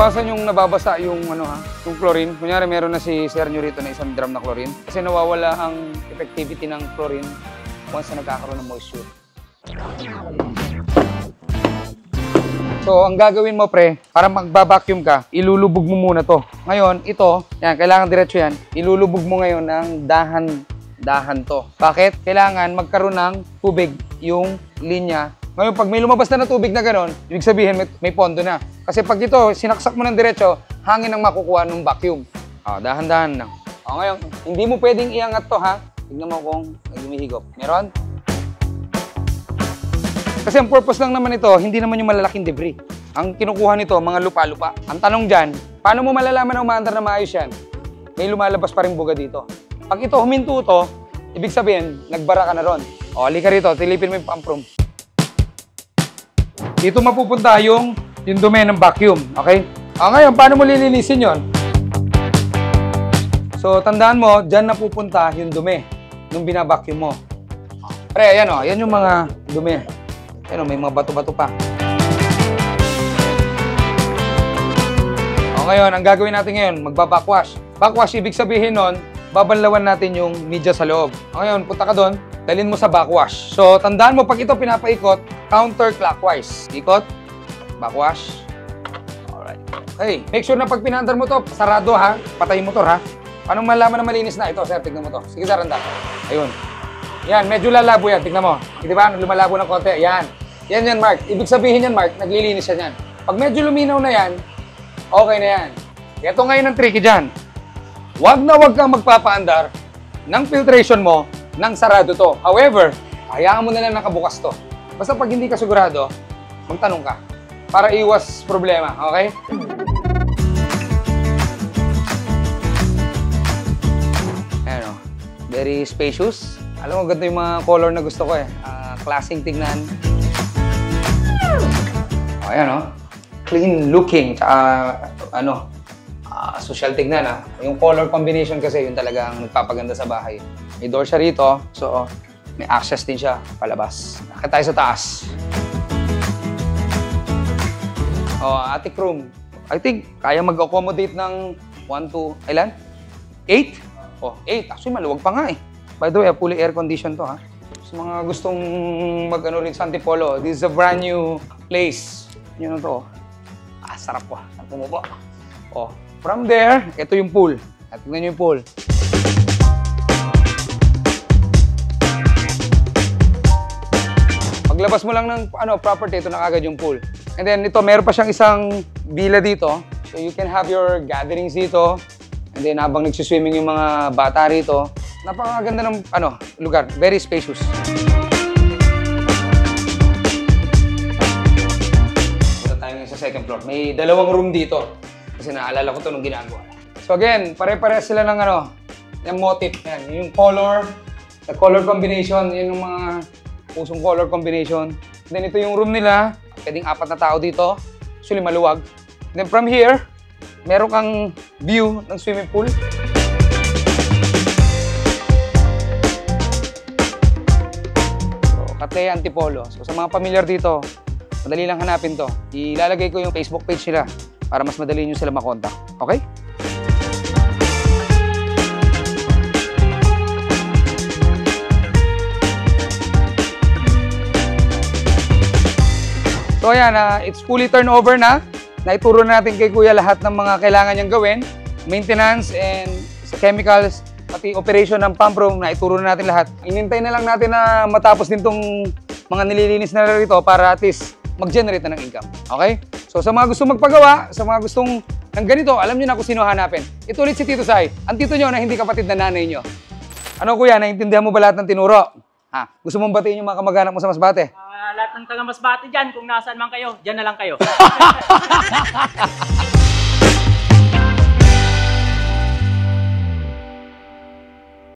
Iwasan yung nababasa yung ano ha, yung chlorine. Kunyari meron na si sir nyo rito na isang drum na chlorine. Kasi nawawala ang effectivity ng chlorine once na nagkakaroon ng moisture. So, ang gagawin mo, pre, para magbabacuum ka, ilulubog mo muna to. Ngayon, ito, yan, kailangan diretso yan. Ilulubog mo ngayon ng dahan to. Bakit? Kailangan magkaroon ng tubig yung linya. Ngayon, pag may lumabas na tubig na gano'n, ibig sabihin may pondo na. Kasi pag ito, sinaksak mo ng diretso, hangin ang makukuha ng vacuum. Dahan-dahan lang. Ngayon, hindi mo pwedeng iangat to, ha? Tignan mo kung lumihigop. Meron? Kasi ang purpose lang naman ito, hindi naman yung malalaking debris. Ang kinukuha nito, mga lupa-lupa. Ang tanong dyan, paano mo malalaman na umaandar na maayos yan? May lumalabas pa rin buga dito. Pag ito huminto to, ibig sabihin, nagbara ka na ron. Halika rito, tilipin mo yung pump room. Dito mapupunta yung dumi ng vacuum, okay? Ngayon, paano mo lilinisin yon? So, tandaan mo, dyan napupunta yung dumi nung binabacuum mo. Pre, ayan o, yan yung mga dumi. Ayan o, may mga bato-bato pa. Ngayon, ang gagawin natin ngayon, magbabackwash. Backwash, ibig sabihin nun, babanlawan natin yung media sa loob. Ngayon, punta ka doon, dalhin mo sa backwash. So, tandaan mo, pag ito pinapaikot, counterclockwise. Ikot, backwash. Alright. Okay, make sure na pag pinaandar mo to, sarado ha, patay yung motor ha. Paano malaman na malinis na? Ito, sir, tignan mo to. Sige, saranda. Ayun. Yan, medyo lalabo yan, tignan mo. Di ba, lumalabo ng konti. Yan. Yan, Mark. Ibig sabihin yan, Mark, naglilinis siya yan. Pag medyo luminaw na yan, okay na yan. Ito ngayon ang tricky dyan. Huwag kang magpapaandar ng filtration mo nang sarado to. However, hayaan mo na lang nakabukas to. Basta pag hindi ka sigurado, magtanong ka para iwas problema, okay? Ayan o. Very spacious. Alam mo, ganda yung mga color na gusto ko eh. Classing tignan. Ayan o. Clean looking. Tsaka, social tignan ha. Yung color combination kasi yun talaga ang nagpapaganda sa bahay. May door siya rito. So, may access din siya palabas. Akit tayo sa taas. Attic room. I think kaya mag-accommodate ng 1 to, ilan? 8? 8. Actually, maluwag pa nga eh. By the way, fully air condition to ha. Sa mga gustong mag-ano rin sa Antipolo, this is a brand new place. Yun to. Sarap po. Sarap mo po. From there, ito yung pool. Tingnan nyo yung pool. Paglabas mo lang ng property, ito na agad yung pool. And then ito, meron pa siyang isang villa dito. So you can have your gatherings dito. And then habang nagsiswimming yung mga bata rito, napakaganda ng lugar. Very spacious. Punta tayo ngayon sa second floor. May 2 room dito. Kasi naalala ko ito nung ginagawa. So again, pare-pares sila ng yung motif. Yan, yung color, the color combination, yun yung mga pusong color combination. Then ito yung room nila. Pwedeng 4 na tao dito. Actually, maluwag. Then from here, meron kang view ng swimming pool. So, Catlea Antipolo. So sa mga pamilyar dito, madali lang hanapin to. Ilalagay ko yung Facebook page nila para mas madali nyo sila makontak. Okay? So ayan, it's fully turnover na. Naituro natin kay Kuya lahat ng mga kailangan niyang gawin. Maintenance and chemicals, pati operation ng pump room, naituro na natin lahat. Inintay na lang natin na matapos din tong mga nililinis na rito para at least mag-generate na ng income. Okay? So sa mga gustong magpagawa, sa mga gustong ng ganito, alam niyo na kung sino hanapin. Ito ulit si Tito Sai, ang tito niyo na hindi kapatid na nanay niyo. Ano kuya, naintindihan mo ba lahat ng tinuro? Gusto mong batiin yung mga kamag-anak mo sa Masbate? Lahat ng taga Masbate dyan, kung nasaan man kayo, dyan na lang kayo.